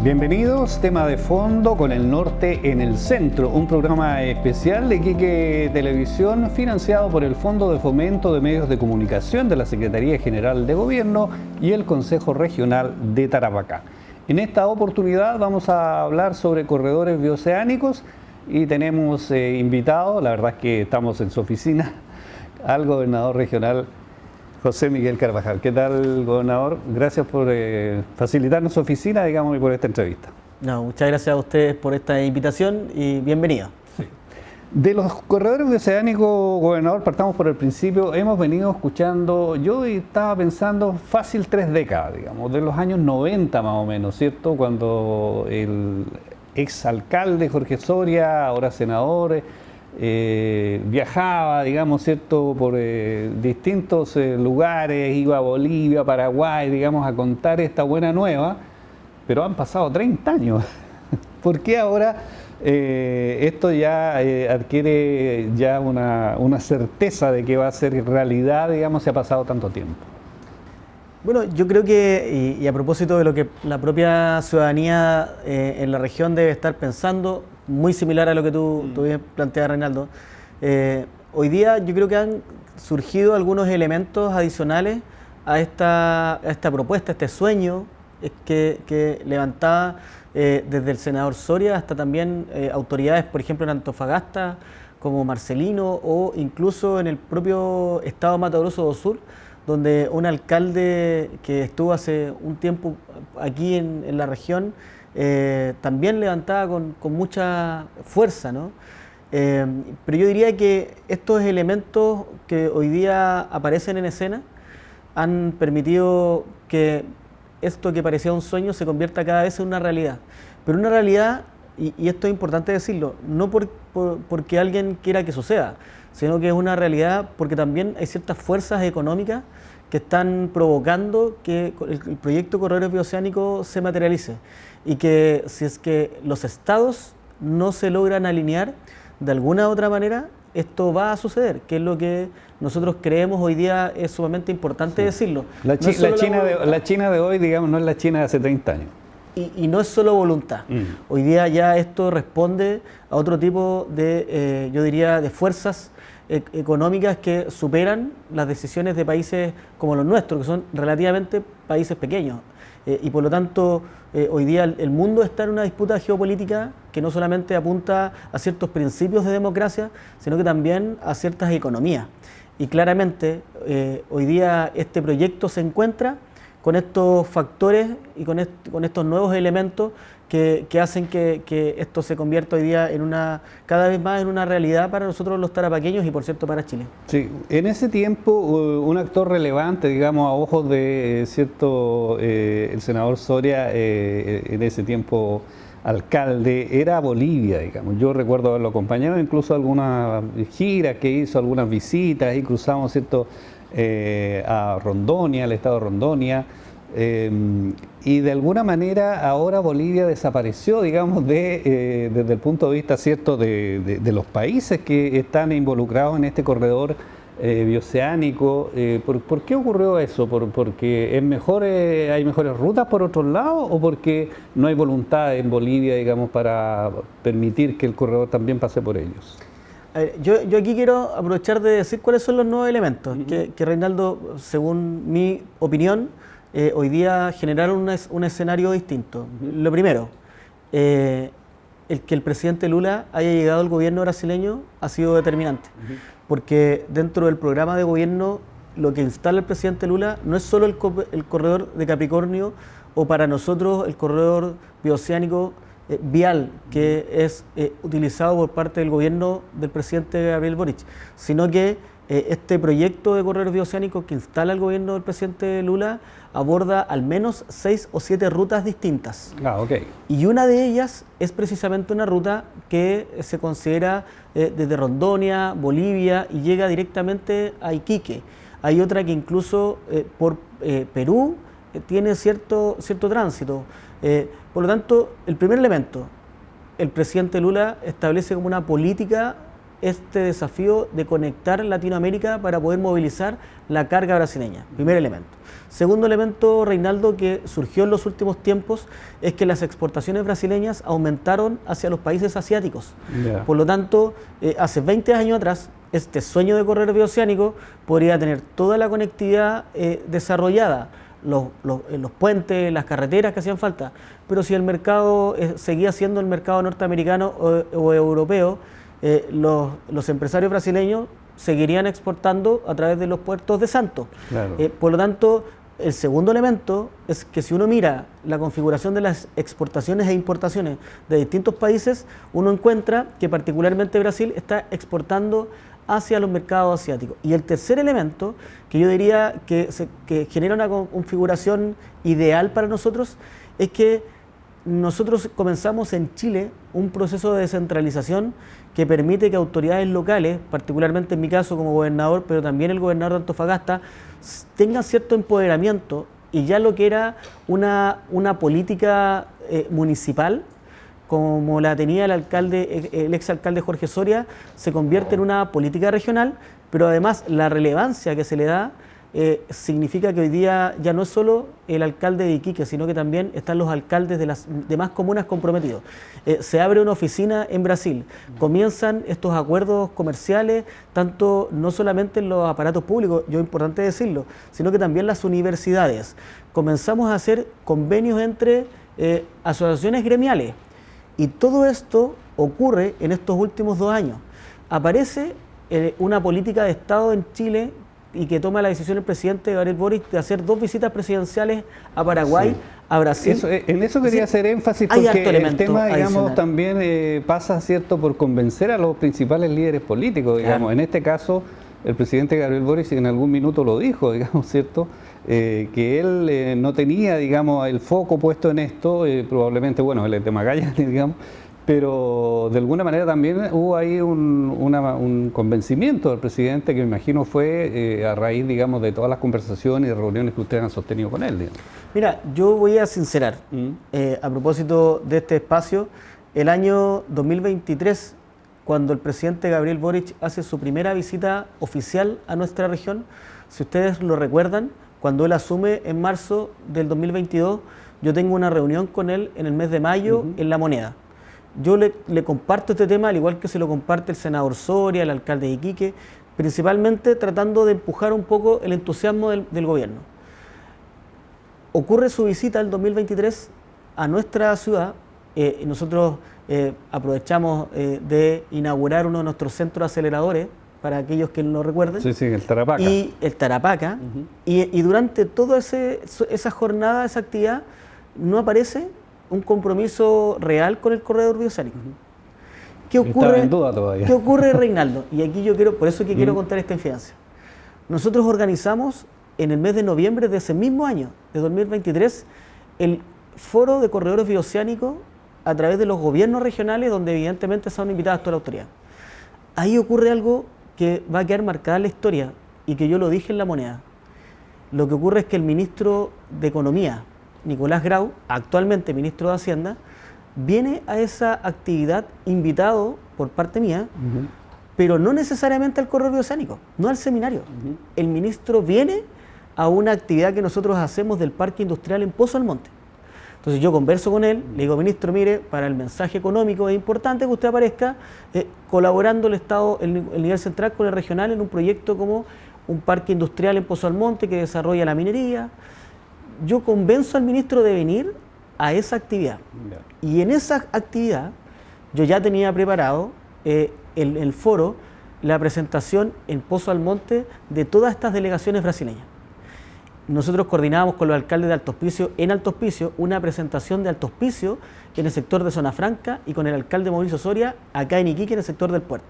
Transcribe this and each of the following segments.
Bienvenidos, tema de fondo con el norte en el centro, un programa especial de Iquique Televisión financiado por el Fondo de Fomento de Medios de Comunicación de la Secretaría General de Gobierno y el Consejo Regional de Tarapacá. En esta oportunidad vamos a hablar sobre corredores bioceánicos y tenemos invitado, la verdad es que estamos en su oficina, al gobernador regional José Miguel Carvajal. ¿Qué tal, gobernador? Gracias por facilitarnos su oficina, digamos, y por esta entrevista. No, muchas gracias a ustedes por esta invitación y bienvenido. Sí. De los corredores bioceánicos, gobernador, partamos por el principio. Hemos venido escuchando, yo estaba pensando fácil 3 décadas, digamos, de los años 90 más o menos, ¿cierto? Cuando el exalcalde Jorge Soria, ahora senador, viajaba, digamos, ¿cierto?, por distintos lugares, iba a Bolivia, Paraguay, digamos, a contar esta buena nueva, pero han pasado 30 años. ¿Por qué ahora esto ya adquiere ya una certeza de que va a ser realidad, digamos, se ha pasado tanto tiempo? Bueno, yo creo que, y a propósito de lo que la propia ciudadanía en la región debe estar pensando, muy similar a lo que tú bien planteas, Reinaldo, hoy día yo creo que han surgido algunos elementos adicionales a esta propuesta, a este sueño que levantaba desde el senador Soria hasta también autoridades, por ejemplo, en Antofagasta, como Marcelino, o incluso en el propio estado de Mato Grosso do Sul, donde un alcalde que estuvo hace un tiempo aquí en la región también levantaba con mucha fuerza, ¿no? Pero yo diría que estos elementos que hoy día aparecen en escena han permitido que esto que parecía un sueño se convierta cada vez en una realidad. Pero una realidad, y esto es importante decirlo, no porque alguien quiera que suceda, sino que es una realidad porque también hay ciertas fuerzas económicas que están provocando que el proyecto Corredores Bioceánicos se materialice y que si es que los estados no se logran alinear de alguna u otra manera, esto va a suceder, que es lo que nosotros creemos hoy día es sumamente importante decirlo. La China de hoy, digamos, no es la China de hace 30 años. Y no es solo voluntad. Hoy día ya esto responde a otro tipo de, yo diría, de fuerzas económicas que superan las decisiones de países como los nuestros, que son relativamente países pequeños. Y por lo tanto, hoy día el mundo está en una disputa geopolítica que no solamente apunta a ciertos principios de democracia, sino que también a ciertas economías. Y claramente, hoy día este proyecto se encuentra con estos factores y con estos nuevos elementos que hacen que esto se convierta hoy día cada vez más en una realidad para nosotros los tarapaqueños y por cierto para Chile. Sí, en ese tiempo un actor relevante, digamos, a ojos de el senador Soria, en ese tiempo alcalde, era Bolivia, digamos. Yo recuerdo haberlo acompañado, incluso algunas giras que hizo, algunas visitas, y cruzamos, ¿cierto?, a Rondonia, al estado de Rondonia, y de alguna manera ahora Bolivia desapareció, digamos, desde el punto de vista, ¿cierto?, de los países que están involucrados en este corredor bioceánico. ¿Por qué ocurrió eso? ¿Porque hay mejores rutas por otros lados o porque no hay voluntad en Bolivia, digamos, para permitir que el corredor también pase por ellos? Yo aquí quiero aprovechar de decir cuáles son los nuevos elementos que Reinaldo, según mi opinión, hoy día generaron un escenario distinto. Lo primero, el que el presidente Lula haya llegado al gobierno brasileño ha sido determinante, porque dentro del programa de gobierno lo que instala el presidente Lula no es solo el corredor de Capricornio o para nosotros el corredor bioceánico vial que es utilizado por parte del gobierno del presidente Gabriel Boric, sino que este proyecto de corredores bioceánicos que instala el gobierno del presidente Lula aborda al menos 6 o 7 rutas distintas. Okay. Y una de ellas es precisamente una ruta que se considera desde Rondonia, Bolivia, y llega directamente a Iquique. Hay otra que incluso por Perú tiene cierto tránsito. Por lo tanto, el primer elemento, el presidente Lula establece como una política este desafío de conectar Latinoamérica para poder movilizar la carga brasileña. Primer elemento. Segundo elemento, Reinaldo, que surgió en los últimos tiempos, es que las exportaciones brasileñas aumentaron hacia los países asiáticos. Yeah. Por lo tanto, hace 20 años atrás, este sueño de corredor bioceánico podría tener toda la conectividad desarrollada, los puentes, las carreteras que hacían falta, pero si el mercado seguía siendo el mercado norteamericano o europeo, los empresarios brasileños seguirían exportando a través de los puertos de Santos. Claro. Por lo tanto, el segundo elemento es que si uno mira la configuración de las exportaciones e importaciones de distintos países, uno encuentra que particularmente Brasil está exportando hacia los mercados asiáticos. Y el tercer elemento, que yo diría que genera una configuración ideal para nosotros, es que nosotros comenzamos en Chile un proceso de descentralización que permite que autoridades locales, particularmente en mi caso como gobernador, pero también el gobernador de Antofagasta, tengan cierto empoderamiento, y ya lo que era una política municipal, como la tenía el exalcalde Jorge Soria, se convierte en una política regional, pero además la relevancia que se le da significa que hoy día ya no es solo el alcalde de Iquique, sino que también están los alcaldes de las demás comunas comprometidos. Se abre una oficina en Brasil, comienzan estos acuerdos comerciales, tanto no solamente en los aparatos públicos, yo es importante decirlo, sino que también las universidades. Comenzamos a hacer convenios entre asociaciones gremiales, y todo esto ocurre en estos últimos 2 años. Aparece una política de Estado en Chile y que toma la decisión el presidente Gabriel Boric de hacer 2 visitas presidenciales a Paraguay, sí, a Brasil. En eso quería hacer énfasis, porque el tema, digamos, también pasa, ¿cierto?, por convencer a los principales líderes políticos, digamos. Claro. En este caso, el presidente Gabriel Boric en algún minuto lo dijo, digamos, ¿cierto?, que él no tenía, digamos, el foco puesto en esto, probablemente, bueno, él es de Magallanes, digamos, pero de alguna manera también hubo ahí un convencimiento del presidente, que me imagino fue a raíz, digamos, de todas las conversaciones y reuniones que ustedes han sostenido con él, digamos. Mira, yo voy a sincerar, a propósito de este espacio, el año 2023, cuando el presidente Gabriel Boric hace su primera visita oficial a nuestra región, si ustedes lo recuerdan, cuando él asume en marzo del 2022, yo tengo una reunión con él en el mes de mayo en La Moneda. Yo le comparto este tema, al igual que se lo comparte el senador Soria, el alcalde de Iquique, principalmente tratando de empujar un poco el entusiasmo del gobierno. Ocurre su visita el 2023 a nuestra ciudad. Nosotros aprovechamos de inaugurar uno de nuestros centros aceleradores, para aquellos que no lo recuerden. Sí, sí, el Tarapacá. Y el Tarapacá. Y durante toda esa jornada, esa actividad, no aparece un compromiso real con el corredor bioceánico. ¿Qué ocurre? En duda todavía. ¿Qué ocurre, Reinaldo? Y aquí por eso quiero contar esta infidencia. Nosotros organizamos en el mes de noviembre de ese mismo año, de 2023, el foro de corredores bioceánicos a través de los gobiernos regionales, donde evidentemente son invitadas todas las autoridades. Ahí ocurre algo que va a quedar marcada en la historia y que yo lo dije en La Moneda. Lo que ocurre es que el ministro de Economía, Nicolás Grau, actualmente ministro de Hacienda, viene a esa actividad invitado por parte mía, pero no necesariamente al corredor bioceánico, no al seminario. El ministro viene a una actividad que nosotros hacemos del parque industrial en Pozo Almonte. Entonces yo converso con él, le digo, ministro, mire, para el mensaje económico es importante que usted aparezca colaborando el Estado, el nivel central con el regional en un proyecto como un parque industrial en Pozo Almonte que desarrolla la minería. Yo convenzo al ministro de venir a esa actividad. Y en esa actividad yo ya tenía preparado el foro, la presentación en Pozo Almonte de todas estas delegaciones brasileñas. Nosotros coordinábamos con los alcaldes de Alto Hospicio, en Alto Hospicio, una presentación de Alto Hospicio en el sector de Zona Franca y con el alcalde Mauricio Soria acá en Iquique en el sector del puerto.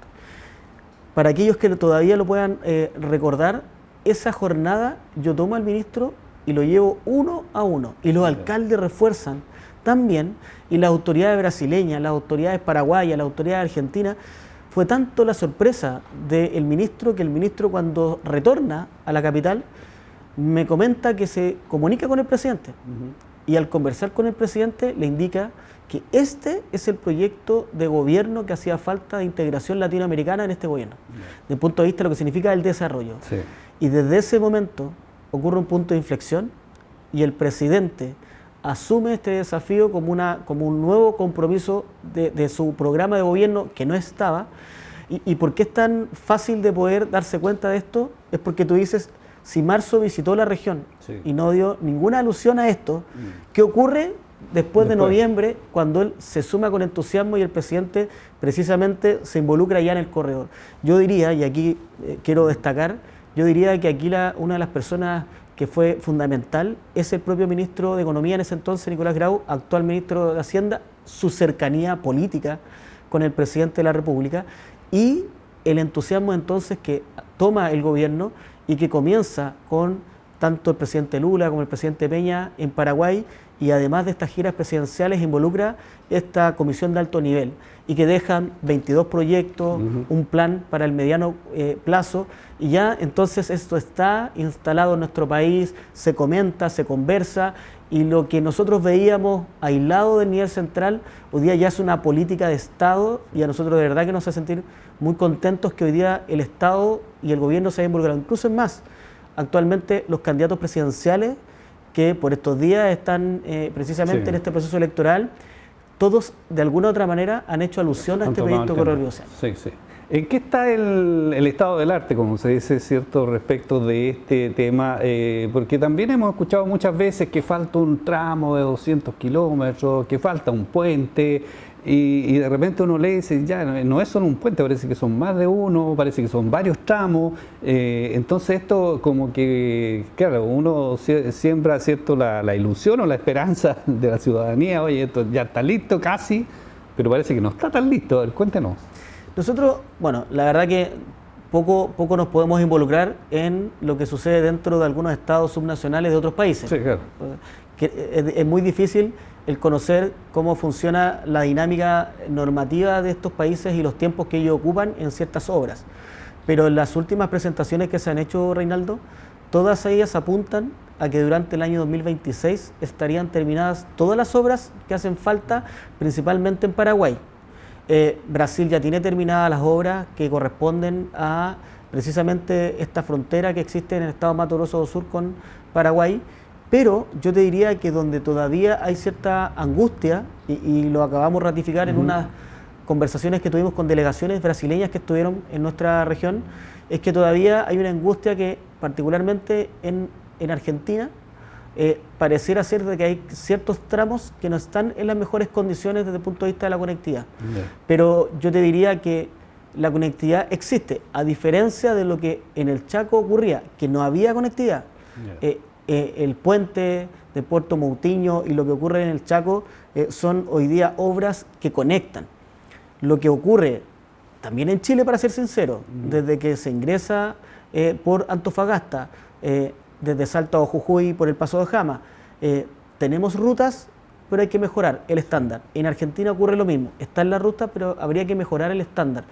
Para aquellos que todavía lo puedan recordar, esa jornada yo tomo al ministro y lo llevo uno a uno y los alcaldes refuerzan también, y las autoridades brasileñas, las autoridades paraguayas, las autoridades argentinas. Fue tanto la sorpresa del ministro que el ministro, cuando retorna a la capital, me comenta que se comunica con el presidente y al conversar con el presidente le indica que este es el proyecto de gobierno que hacía falta de integración latinoamericana en este gobierno, desde el punto de vista de lo que significa el desarrollo. Sí. Y desde ese momento ocurre un punto de inflexión y el presidente asume este desafío como un nuevo compromiso de su programa de gobierno que no estaba. ¿Y por qué es tan fácil de poder darse cuenta de esto? Es porque tú dices, si Marzo visitó la región y no dio ninguna alusión a esto, ¿qué ocurre después de noviembre, cuando él se suma con entusiasmo y el presidente precisamente se involucra ya en el corredor? Yo diría, y aquí quiero destacar, yo diría que aquí una de las personas que fue fundamental es el propio ministro de Economía en ese entonces, Nicolás Grau, actual ministro de Hacienda, su cercanía política con el presidente de la República y el entusiasmo entonces que toma el gobierno y que comienza con tanto el presidente Lula como el presidente Peña en Paraguay, y además de estas giras presidenciales involucra esta comisión de alto nivel y que dejan 22 proyectos, un plan para el mediano plazo, y ya entonces esto está instalado en nuestro país, se comenta, se conversa, y lo que nosotros veíamos aislado del nivel central, hoy día ya es una política de Estado, y a nosotros de verdad que nos hace sentir muy contentos que hoy día el Estado y el gobierno se hayan involucrado. Incluso es más, actualmente los candidatos presidenciales que por estos días están precisamente en este proceso electoral, todos de alguna u otra manera han hecho alusión a este proyecto de corredor bioceánico. Sí, sí. ¿En qué está el estado del arte, como se dice, cierto, respecto de este tema? Porque también hemos escuchado muchas veces que falta un tramo de 200 kilómetros, que falta un puente, y de repente uno lee y dice, ya, no es solo un puente, parece que son más de uno, parece que son varios tramos. Entonces esto como que, claro, uno siembra, cierto, la ilusión o la esperanza de la ciudadanía, oye, esto ya está listo casi, pero parece que no está tan listo. A ver, cuéntenos. Nosotros, bueno, la verdad que poco nos podemos involucrar en lo que sucede dentro de algunos estados subnacionales de otros países. Sí, claro. Que es muy difícil el conocer cómo funciona la dinámica normativa de estos países y los tiempos que ellos ocupan en ciertas obras. Pero en las últimas presentaciones que se han hecho, Reinaldo, todas ellas apuntan a que durante el año 2026 estarían terminadas todas las obras que hacen falta, principalmente en Paraguay. Brasil ya tiene terminadas las obras que corresponden a precisamente esta frontera que existe en el estado Mato Grosso do Sur con Paraguay, pero yo te diría que donde todavía hay cierta angustia, y lo acabamos de ratificar en unas conversaciones que tuvimos con delegaciones brasileñas que estuvieron en nuestra región, es que todavía hay una angustia que particularmente en Argentina pareciera ser de que hay ciertos tramos que no están en las mejores condiciones desde el punto de vista de la conectividad. Pero yo te diría que la conectividad existe, a diferencia de lo que en el Chaco ocurría, que no había conectividad. El puente de Puerto Moutinho y lo que ocurre en el Chaco son hoy día obras que conectan. Lo que ocurre también en Chile, para ser sincero, desde que se ingresa por Antofagasta, desde Salta o Jujuy por el Paso de Jama, tenemos rutas, pero hay que mejorar el estándar. En Argentina ocurre lo mismo, está en la ruta, pero habría que mejorar el estándar.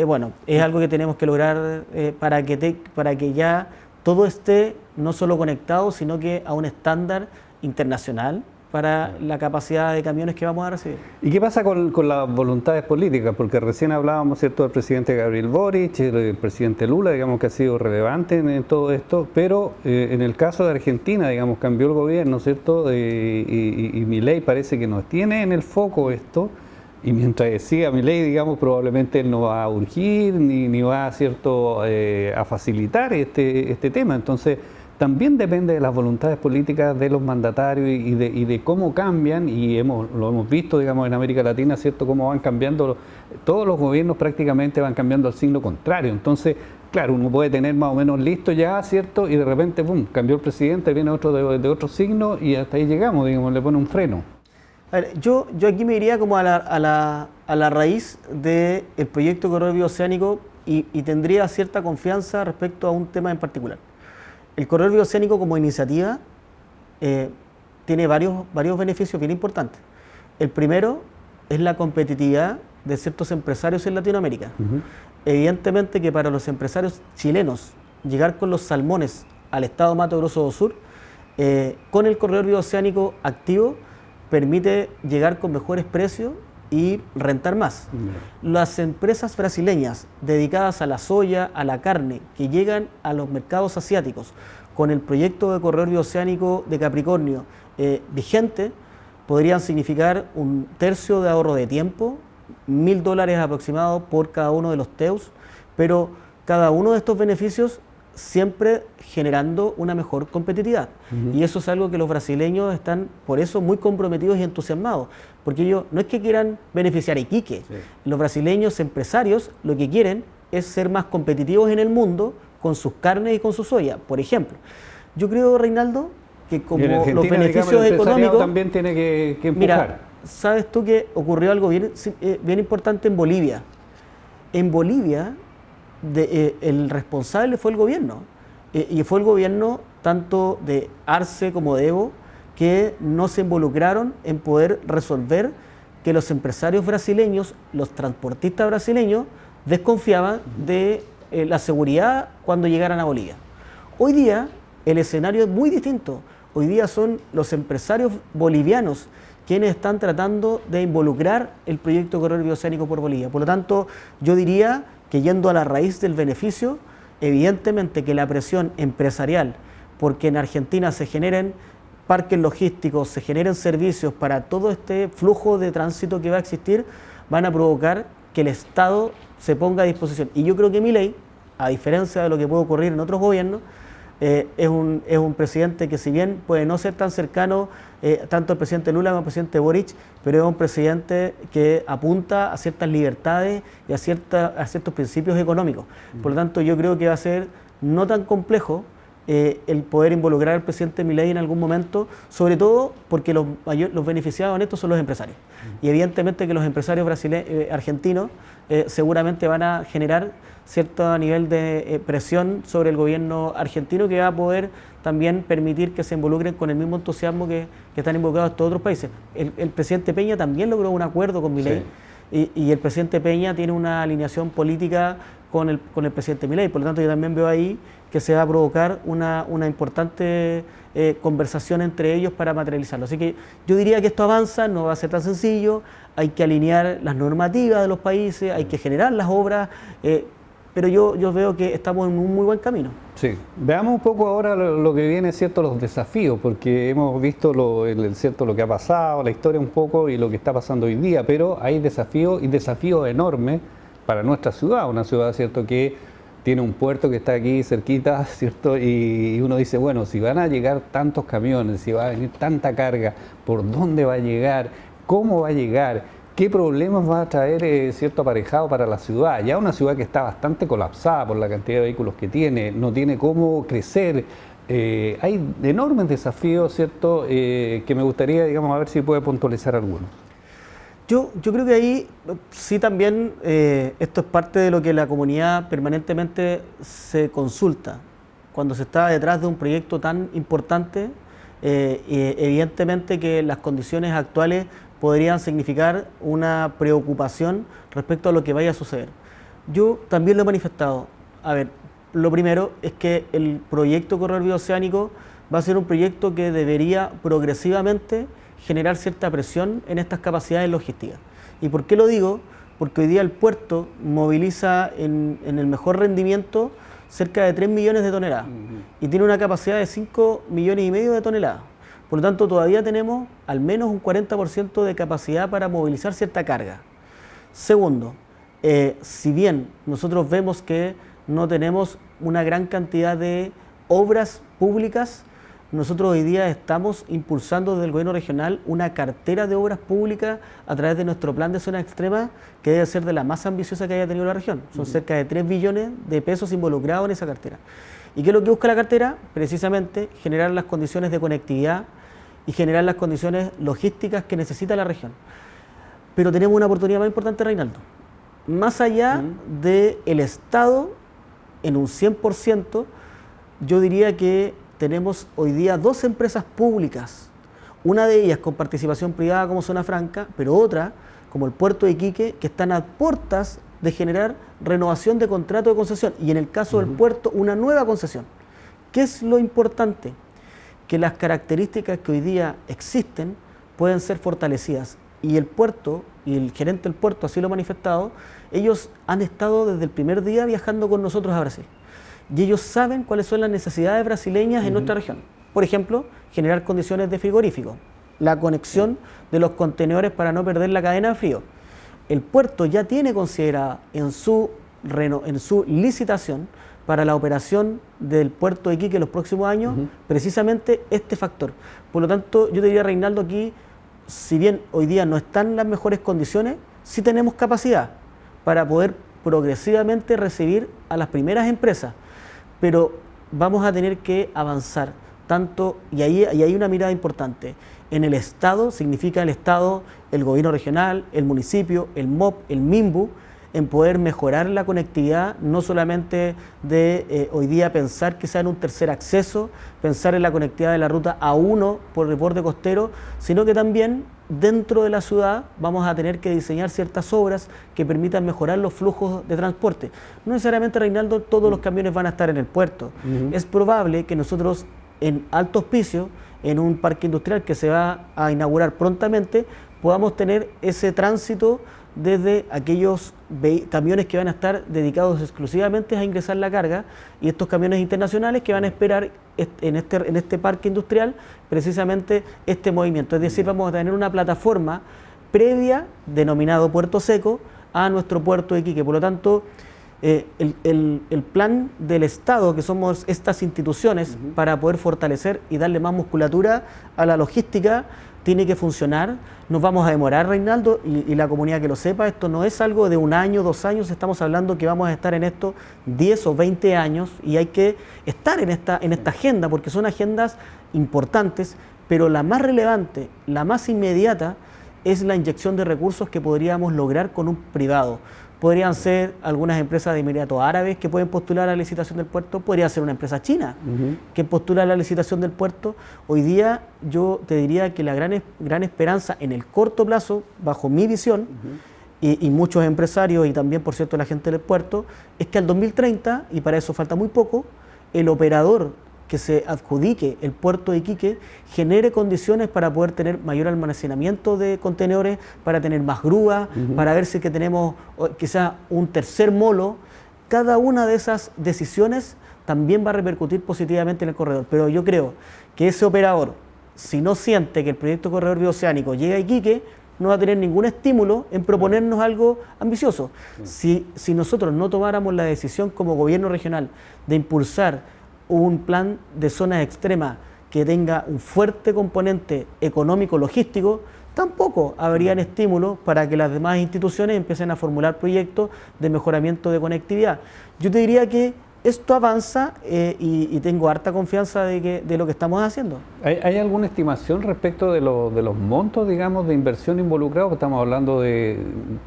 Bueno, es algo que tenemos que lograr para que ya todo esté no solo conectado, sino que a un estándar internacional para la capacidad de camiones que vamos a recibir. ¿Y qué pasa con las voluntades políticas? Porque recién hablábamos, ¿cierto?, del presidente Gabriel Boric, el presidente Lula, digamos, que ha sido relevante en todo esto, pero en el caso de Argentina, digamos, cambió el gobierno, ¿cierto?, y Milei parece que no tiene en el foco esto, y mientras siga Milei, digamos, probablemente él no va a urgir ni va, ¿cierto?, a facilitar este tema. Entonces, también depende de las voluntades políticas de los mandatarios y de cómo cambian, y lo hemos visto, digamos, en América Latina, ¿cierto?, cómo van cambiando, todos los gobiernos prácticamente van cambiando al signo contrario. Entonces, claro, uno puede tener más o menos listo ya, ¿cierto?, y de repente, ¡pum!, cambió el presidente, viene otro de otro signo, y hasta ahí llegamos, digamos, le pone un freno. A ver, yo aquí me iría como a la raíz del proyecto Corredor Bioceánico y tendría cierta confianza respecto a un tema en particular. El Corredor Bioceánico como iniciativa tiene varios beneficios bien importantes. El primero es la competitividad de ciertos empresarios en Latinoamérica. Evidentemente que para los empresarios chilenos llegar con los salmones al estado Mato Grosso do Sur con el corredor bioceánico activo permite llegar con mejores precios y rentar más. Las empresas brasileñas dedicadas a la soya, a la carne, que llegan a los mercados asiáticos con el proyecto de corredor bioceánico de Capricornio vigente, podrían significar 1/3 de ahorro de tiempo, $1.000 aproximados por cada uno de los TEUs, pero cada uno de estos beneficios siempre generando una mejor competitividad. Y eso es algo que los brasileños están, por eso, muy comprometidos y entusiasmados, porque ellos no es que quieran beneficiar a Iquique, los brasileños empresarios lo que quieren es ser más competitivos en el mundo con sus carnes y con su soya, por ejemplo. Yo creo, Reinaldo, que como los beneficios económicos también tiene que empujar. Mira, ¿sabes tú que ocurrió algo bien importante en Bolivia? En Bolivia, el responsable fue el gobierno, y fue el gobierno tanto de Arce como de Evo, que no se involucraron en poder resolver que los empresarios brasileños, los transportistas brasileños, desconfiaban de la seguridad cuando llegaran a Bolivia. Hoy día el escenario es muy distinto. Hoy día son los empresarios bolivianos quienes están tratando de involucrar el proyecto de corredor bioceánico por Bolivia. Por lo tanto, yo diría que yendo a la raíz del beneficio, evidentemente que la presión empresarial, porque en Argentina se generen parques logísticos, se generen servicios para todo este flujo de tránsito que va a existir, van a provocar que el Estado se ponga a disposición. Y yo creo que Milei, a diferencia de lo que puede ocurrir en otros gobiernos, es un presidente que, si bien puede no ser tan cercano tanto al presidente Lula como al presidente Boric, pero es un presidente que apunta a ciertas libertades y a ciertos principios económicos. Por lo tanto, yo creo que va a ser no tan complejo el poder involucrar al presidente Milei en algún momento, sobre todo porque los beneficiados en esto son los empresarios. Y evidentemente que los empresarios argentinos seguramente van a generar cierto nivel de presión sobre el gobierno argentino, que va a poder también permitir que se involucren con el mismo entusiasmo que están involucrados todos otros países. El presidente Peña también logró un acuerdo con Milei, y el presidente Peña tiene una alineación política con el presidente Milei. Por lo tanto, yo también veo ahí que se va a provocar una importante conversación entre ellos para materializarlo. Así que yo diría que esto avanza, no va a ser tan sencillo, hay que alinear las normativas de los países, hay que generar las obras, pero yo veo que estamos en un muy buen camino. Sí, veamos un poco ahora lo que viene, ¿cierto?, los desafíos, porque hemos visto ¿cierto?, lo que ha pasado, la historia un poco y lo que está pasando hoy día, pero hay desafíos y desafíos enormes para nuestra ciudad, una ciudad, ¿cierto?, que tiene un puerto que está aquí cerquita, ¿cierto?, y uno dice, bueno, si van a llegar tantos camiones, si va a venir tanta carga, ¿por dónde va a llegar? ¿Cómo va a llegar? ¿Qué problemas va a traer, cierto, aparejado para la ciudad? Ya una ciudad que está bastante colapsada por la cantidad de vehículos que tiene, no tiene cómo crecer. Hay enormes desafíos, ¿cierto?, que me gustaría, digamos, a ver si puede puntualizar algunos. Yo creo que ahí sí también esto es parte de lo que la comunidad permanentemente se consulta. Cuando se está detrás de un proyecto tan importante, evidentemente que las condiciones actuales podrían significar una preocupación respecto a lo que vaya a suceder. Yo también lo he manifestado. A ver, lo primero es que el proyecto Corredor Bioceánico va a ser un proyecto que debería progresivamente generar cierta presión en estas capacidades logísticas. ¿Y por qué lo digo? Porque hoy día el puerto moviliza en el mejor rendimiento cerca de 3 millones de toneladas y tiene una capacidad de 5,5 millones de toneladas. Por lo tanto, todavía tenemos al menos un 40% de capacidad para movilizar cierta carga. Segundo, si bien nosotros vemos que no tenemos una gran cantidad de obras públicas, nosotros hoy día estamos impulsando desde el gobierno regional una cartera de obras públicas a través de nuestro plan de zona extrema, que debe ser de la más ambiciosa que haya tenido la región. Son cerca de 3 billones de pesos involucrados en esa cartera. ¿Y qué es lo que busca la cartera? Precisamente generar las condiciones de conectividad y generar las condiciones logísticas que necesita la región. Pero tenemos una oportunidad más importante, Reinaldo. Más allá del Estado, en un 100%, yo diría que tenemos hoy día 2 empresas públicas, una de ellas con participación privada como Zona Franca, pero otra como el Puerto de Iquique, que están a puertas de generar renovación de contrato de concesión y en el caso del puerto una nueva concesión. ¿Qué es lo importante? que las características que hoy día existen pueden ser fortalecidas. Y el puerto, y el gerente del puerto así lo ha manifestado, ellos han estado desde el primer día viajando con nosotros a Brasil. Y ellos saben cuáles son las necesidades brasileñas en nuestra región. Por ejemplo, generar condiciones de frigorífico, la conexión de los contenedores para no perder la cadena de frío. El puerto ya tiene considerada en su licitación para la operación del puerto de Iquique en los próximos años, precisamente este factor. Por lo tanto, yo te diría, Reinaldo, aquí, si bien hoy día no están en las mejores condiciones, sí tenemos capacidad para poder progresivamente recibir a las primeras empresas, pero vamos a tener que avanzar tanto, y ahí hay una mirada importante, en el Estado, significa el Estado, el gobierno regional, el municipio, el MOP, el MIMBU, en poder mejorar la conectividad, no solamente de hoy día pensar quizá en un tercer acceso, pensar en la conectividad de la ruta A1 por el borde costero, sino que también dentro de la ciudad vamos a tener que diseñar ciertas obras que permitan mejorar los flujos de transporte. No necesariamente, Reinaldo, todos los camiones van a estar en el puerto. Es probable que nosotros en Alto Hospicio, en un parque industrial que se va a inaugurar prontamente, podamos tener ese tránsito desde aquellos camiones que van a estar dedicados exclusivamente a ingresar la carga y estos camiones internacionales que van a esperar en este parque industrial precisamente este movimiento. Es decir, vamos a tener una plataforma previa, denominado Puerto Seco, a nuestro puerto de Iquique. Por lo tanto, el plan del Estado, que somos estas instituciones, para poder fortalecer y darle más musculatura a la logística, tiene que funcionar. Nos vamos a demorar, Reinaldo, y la comunidad que lo sepa, esto no es algo de 1 año, 2 años, estamos hablando que vamos a estar en esto 10 o 20 años y hay que estar en esta agenda, porque son agendas importantes, pero la más relevante, la más inmediata, es la inyección de recursos que podríamos lograr con un privado. Podrían ser algunas empresas de Emiratos Árabes que pueden postular a la licitación del puerto, podría ser una empresa china que postula a la licitación del puerto. Hoy día yo te diría que la gran esperanza en el corto plazo, bajo mi visión, y muchos empresarios y también, por cierto, la gente del puerto, es que al 2030, y para eso falta muy poco, el operador que se adjudique el puerto de Iquique genere condiciones para poder tener mayor almacenamiento de contenedores, para tener más grúas, para ver si que tenemos quizás un tercer molo. Cada una de esas decisiones también va a repercutir positivamente en el corredor. Pero yo creo que ese operador, si no siente que el proyecto Corredor Bioceánico llega a Iquique, no va a tener ningún estímulo en proponernos algo ambicioso. Si nosotros no tomáramos la decisión como gobierno regional de impulsar un plan de zonas extremas que tenga un fuerte componente económico-logístico, tampoco habrían estímulos para que las demás instituciones empiecen a formular proyectos de mejoramiento de conectividad. Yo te diría que esto avanza y tengo harta confianza de lo que estamos haciendo. ¿Hay alguna estimación respecto de los montos, digamos, de inversión involucrados? Estamos hablando de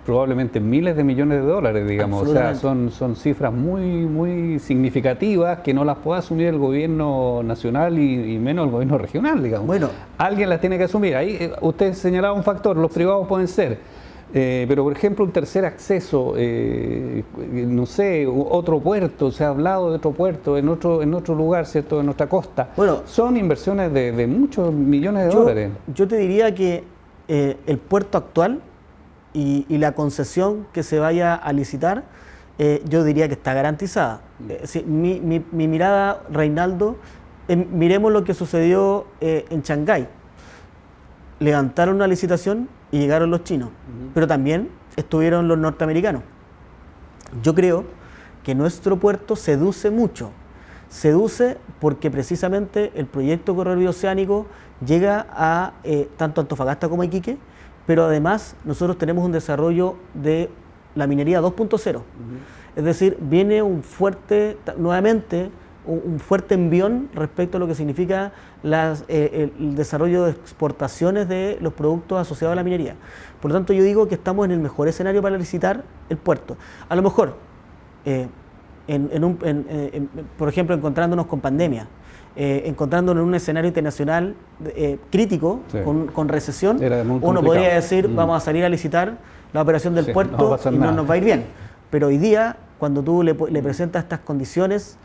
probablemente miles de millones de dólares, digamos. O sea, son cifras muy, muy significativas que no las puede asumir el gobierno nacional y menos el gobierno regional, digamos. Bueno, alguien las tiene que asumir. Ahí usted señalaba un factor, los privados pueden ser. Pero, por ejemplo, un tercer acceso, no sé, otro puerto, se ha hablado de otro puerto en otro lugar, ¿cierto?, en nuestra costa. Bueno, son inversiones de muchos millones de dólares. Yo te diría que el puerto actual y la concesión que se vaya a licitar, yo diría que está garantizada. Mi mirada, Reinaldo, miremos lo que sucedió en Shanghái. Levantaron una licitación y llegaron los chinos, pero también estuvieron los norteamericanos. Yo creo que nuestro puerto seduce mucho, seduce porque precisamente el proyecto Corredor Bioceánico llega a tanto Antofagasta como a Iquique, pero además nosotros tenemos un desarrollo de la minería 2.0, es decir, viene nuevamente un fuerte envión respecto a lo que significa el desarrollo de exportaciones de los productos asociados a la minería. Por lo tanto, yo digo que estamos en el mejor escenario para licitar el puerto. A lo mejor, por ejemplo, encontrándonos con pandemia, encontrándonos en un escenario internacional crítico, sí, con recesión, uno podría decir, vamos a salir a licitar la operación del puerto y no nos va a ir bien. Pero hoy día, cuando tú le presentas estas condiciones,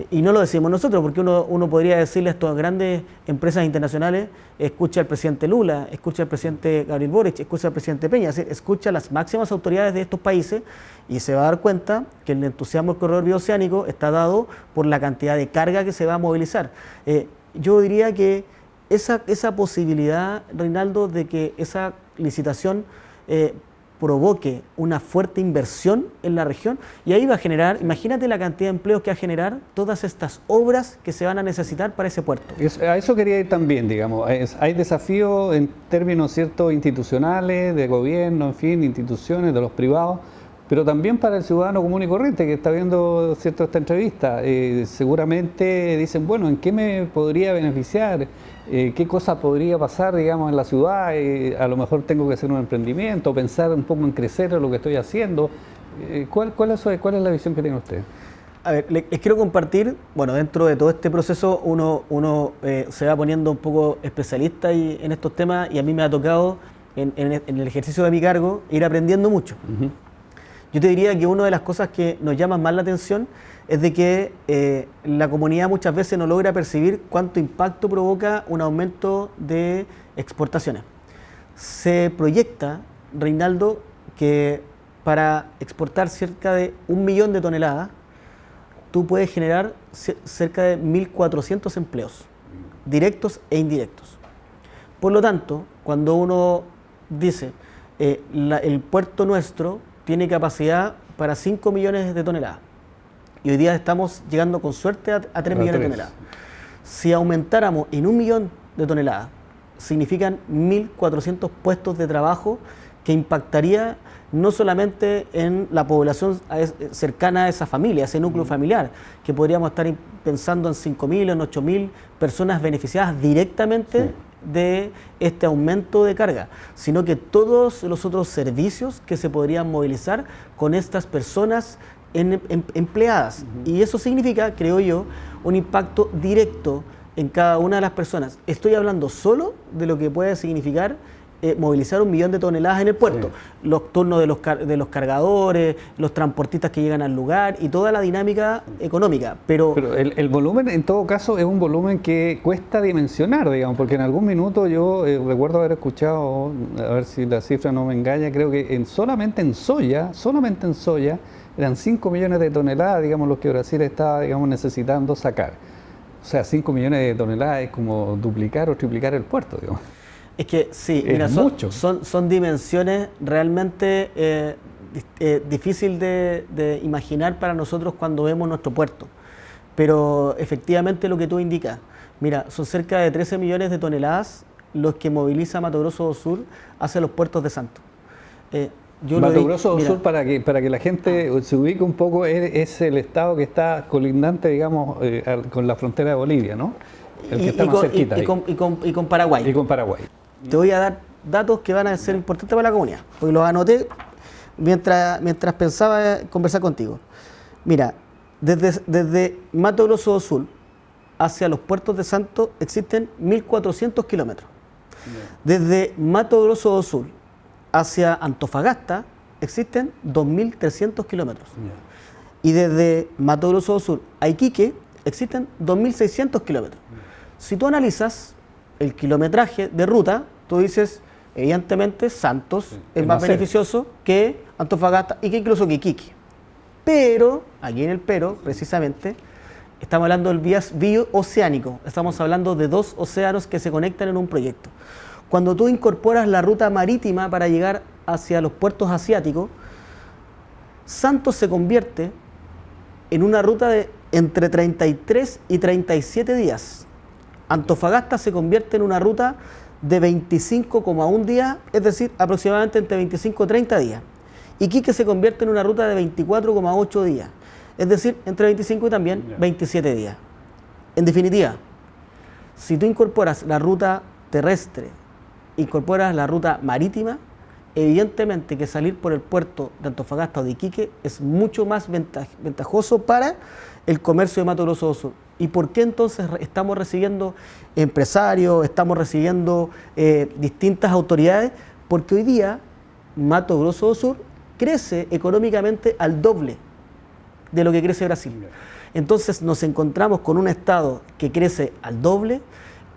y no lo decimos nosotros, porque uno podría decirle a estas grandes empresas internacionales, escucha al presidente Lula, escucha al presidente Gabriel Boric, escucha al presidente Peña, es decir, escucha a las máximas autoridades de estos países y se va a dar cuenta que el entusiasmo del corredor bioceánico está dado por la cantidad de carga que se va a movilizar. Yo diría que esa posibilidad, Reinaldo, de que esa licitación provoque una fuerte inversión en la región, y ahí va a generar, imagínate la cantidad de empleos que va a generar todas estas obras que se van a necesitar para ese puerto. A eso quería ir también, digamos. Hay desafíos en términos ciertos institucionales, de gobierno, en fin, instituciones, de los privados, pero también para el ciudadano común y corriente que está viendo esta entrevista. Seguramente dicen, bueno, ¿en qué me podría beneficiar? ¿Qué cosa podría pasar, digamos, en la ciudad? A lo mejor tengo que hacer un emprendimiento, pensar un poco en crecer en lo que estoy haciendo. ¿Cuál es la visión que tiene usted? A ver, les quiero compartir, bueno, dentro de todo este proceso uno se va poniendo un poco especialista en estos temas, y a mí me ha tocado, en el ejercicio de mi cargo, ir aprendiendo mucho. Uh-huh. Yo te diría que una de las cosas que nos llama más la atención es de que la comunidad muchas veces no logra percibir cuánto impacto provoca un aumento de exportaciones. Se proyecta, Reinaldo, que para exportar cerca de 1 millón de toneladas, tú puedes generar cerca de 1.400 empleos, directos e indirectos. Por lo tanto, cuando uno dice, el puerto nuestro tiene capacidad para 5 millones de toneladas, y hoy día estamos llegando con suerte a 3 millones de toneladas. Si aumentáramos en 1 millón de toneladas, significan 1.400 puestos de trabajo que impactaría no solamente en la población cercana a esa familia, ese núcleo familiar, que podríamos estar pensando en 5.000 o en 8.000 personas beneficiadas directamente de este aumento de carga, sino que todos los otros servicios que se podrían movilizar con estas personas empleadas. Y eso significa, creo yo, un impacto directo en cada una de las personas. Estoy hablando solo de lo que puede significar movilizar 1 millón de toneladas en el puerto, los turnos de los cargadores, los transportistas que llegan al lugar y toda la dinámica económica. Pero el volumen, en todo caso, es un volumen que cuesta dimensionar, digamos, porque en algún minuto yo recuerdo haber escuchado, a ver si la cifra no me engaña, creo que solamente en soya, eran 5 millones de toneladas, digamos, los que Brasil estaba, digamos, necesitando sacar. O sea, 5 millones de toneladas es como duplicar o triplicar el puerto, digamos. Es que sí, mira, son dimensiones realmente difícil de imaginar para nosotros cuando vemos nuestro puerto. Pero efectivamente lo que tú indicas, mira, son cerca de 13 millones de toneladas los que moviliza Mato Grosso do Sul hacia los puertos de Santo. Mato Grosso do Sul, para que la gente se ubique un poco, es el estado que está colindante, digamos, con la frontera de Bolivia, ¿no? El que está más cerquita. Y con Paraguay. Y con Paraguay. Te voy a dar datos que van a ser importantes para la comunidad, porque los anoté mientras pensaba conversar contigo. Mira, desde Mato Grosso do Sul hacia los puertos de Santo existen 1.400 kilómetros. Desde Mato Grosso do Sul hacia Antofagasta existen 2.300 kilómetros. Y desde Mato Grosso do Sul a Iquique existen 2.600 kilómetros. Si tú analizas el kilometraje de ruta, tú dices, evidentemente, Santos es más beneficioso que Antofagasta y que incluso que Iquique. Pero, aquí en el precisamente, estamos hablando del bioceánico, estamos hablando de 2 océanos que se conectan en un proyecto. Cuando tú incorporas la ruta marítima para llegar hacia los puertos asiáticos, Santos se convierte en una ruta de entre 33 y 37 días. Antofagasta se convierte en una ruta de 25,1 días, es decir, aproximadamente entre 25 y 30 días. Iquique se convierte en una ruta de 24,8 días, es decir, entre 25 y también 27 días. En definitiva, si tú incorporas la ruta terrestre, incorporas la ruta marítima, evidentemente que salir por el puerto de Antofagasta o de Iquique es mucho más ventajoso para el comercio de Mato Grosso do Sul. ¿Y por qué entonces estamos recibiendo empresarios, estamos recibiendo distintas autoridades? Porque hoy día Mato Grosso do Sul crece económicamente al doble de lo que crece Brasil. Entonces nos encontramos con un Estado que crece al doble,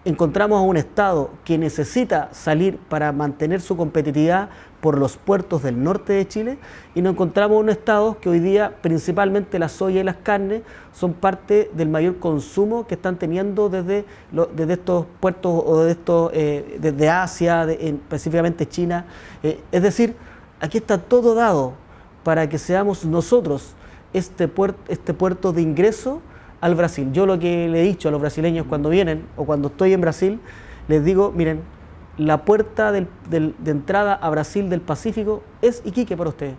encontramos a un Estado que necesita salir para mantener su competitividad por los puertos del norte de Chile, y nos encontramos un Estado que hoy día principalmente la soya y las carnes son parte del mayor consumo que están teniendo desde estos puertos o desde Asia, específicamente China. Es decir, aquí está todo dado para que seamos nosotros este puerto de ingreso al Brasil. Yo lo que le he dicho a los brasileños cuando vienen o cuando estoy en Brasil, les digo, miren, la puerta de entrada a Brasil del Pacífico es Iquique para ustedes.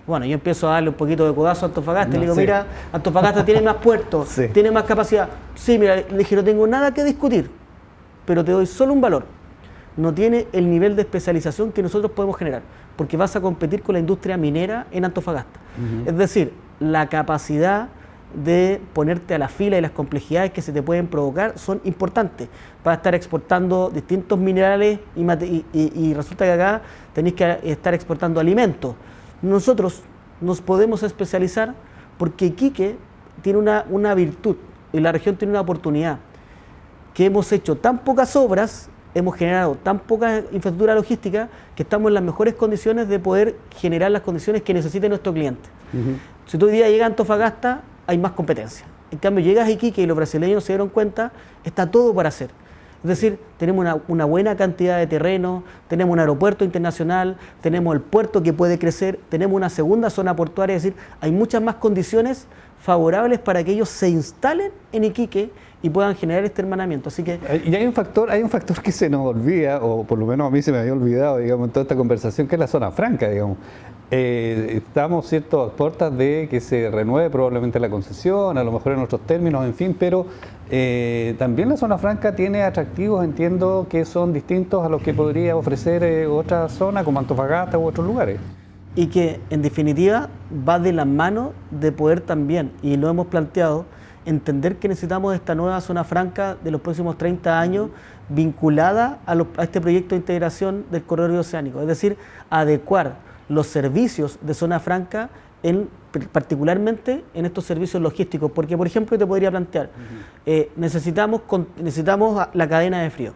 Bueno, yo empiezo a darle un poquito de codazo a Antofagasta y le digo, mira, Antofagasta tiene más puertos, tiene más capacidad. Sí, mira, le dije, no tengo nada que discutir, pero te doy solo un valor. No tiene el nivel de especialización que nosotros podemos generar, porque vas a competir con la industria minera en Antofagasta. Es decir, la capacidad de ponerte a la fila y las complejidades que se te pueden provocar son importantes. Vas a estar exportando distintos minerales y resulta que acá tenéis que estar exportando alimentos. Nosotros nos podemos especializar porque Iquique tiene una virtud y la región tiene una oportunidad, que hemos hecho tan pocas obras, hemos generado tan poca infraestructura logística, que estamos en las mejores condiciones de poder generar las condiciones que necesite nuestro cliente. Si tú hoy día llegas a Antofagasta, hay más competencia. En cambio, llegas a Iquique y los brasileños se dieron cuenta, está todo para hacer. Es decir, tenemos una buena cantidad de terreno, tenemos un aeropuerto internacional, tenemos el puerto que puede crecer, tenemos una segunda zona portuaria, es decir, hay muchas más condiciones favorables para que ellos se instalen en Iquique y puedan generar este hermanamiento. Así que... Y hay un factor que se nos olvida, o por lo menos a mí se me había olvidado, digamos, en toda esta conversación, que es la zona franca, digamos. Estamos a puertas de que se renueve probablemente la concesión, a lo mejor en otros términos, en fin, pero también la zona franca tiene atractivos, entiendo, que son distintos a los que podría ofrecer otra zona como Antofagasta u otros lugares. Y que en definitiva va de la mano de poder también, y lo hemos planteado, entender que necesitamos esta nueva zona franca de los próximos 30 años vinculada a este proyecto de integración del corredor oceánico, es decir, adecuar los servicios de zona franca, particularmente en estos servicios logísticos, porque por ejemplo te podría plantear, necesitamos la cadena de frío.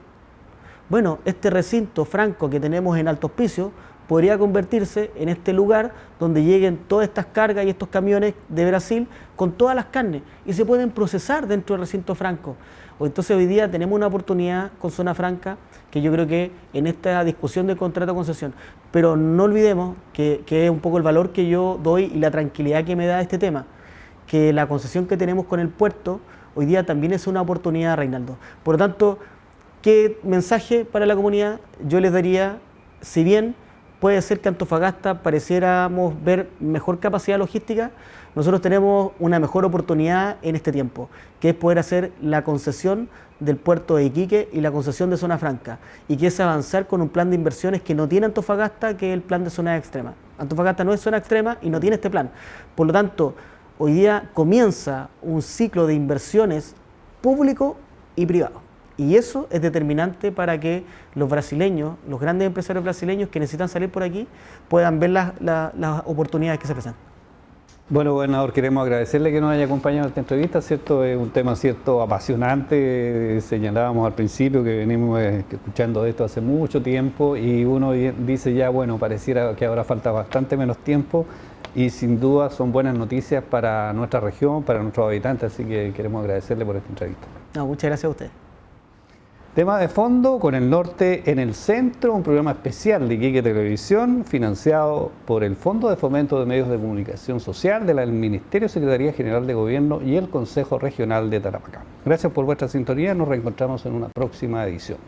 Bueno, este recinto franco que tenemos en Alto Hospicio podría convertirse en este lugar donde lleguen todas estas cargas y estos camiones de Brasil con todas las carnes y se pueden procesar dentro del recinto franco. Entonces hoy día tenemos una oportunidad con zona franca que yo creo que en esta discusión del contrato de concesión, pero no olvidemos que es un poco el valor que yo doy y la tranquilidad que me da este tema, que la concesión que tenemos con el puerto hoy día también es una oportunidad, Reinaldo. Por lo tanto, ¿qué mensaje para la comunidad yo les daría? Si bien puede ser que Antofagasta pareciéramos ver mejor capacidad logística, nosotros tenemos una mejor oportunidad en este tiempo, que es poder hacer la concesión del puerto de Iquique y la concesión de zona franca, y que es avanzar con un plan de inversiones que no tiene Antofagasta, que es el plan de zona extrema. Antofagasta no es zona extrema y no tiene este plan. Por lo tanto, hoy día comienza un ciclo de inversiones público y privado. Y eso es determinante para que los brasileños, los grandes empresarios brasileños que necesitan salir por aquí, puedan ver las oportunidades que se presentan. Bueno, gobernador, queremos agradecerle que nos haya acompañado en esta entrevista, ¿cierto? Es un tema, ¿cierto?, apasionante. Señalábamos al principio que venimos escuchando de esto hace mucho tiempo y uno dice ya, bueno, pareciera que ahora falta bastante menos tiempo y sin duda son buenas noticias para nuestra región, para nuestros habitantes, así que queremos agradecerle por esta entrevista. No, muchas gracias a usted. Tema de fondo, con el norte en el centro, un programa especial de Iquique Televisión, financiado por el Fondo de Fomento de Medios de Comunicación Social del Ministerio Secretaría General de Gobierno y el Consejo Regional de Tarapacá. Gracias por vuestra sintonía, nos reencontramos en una próxima edición.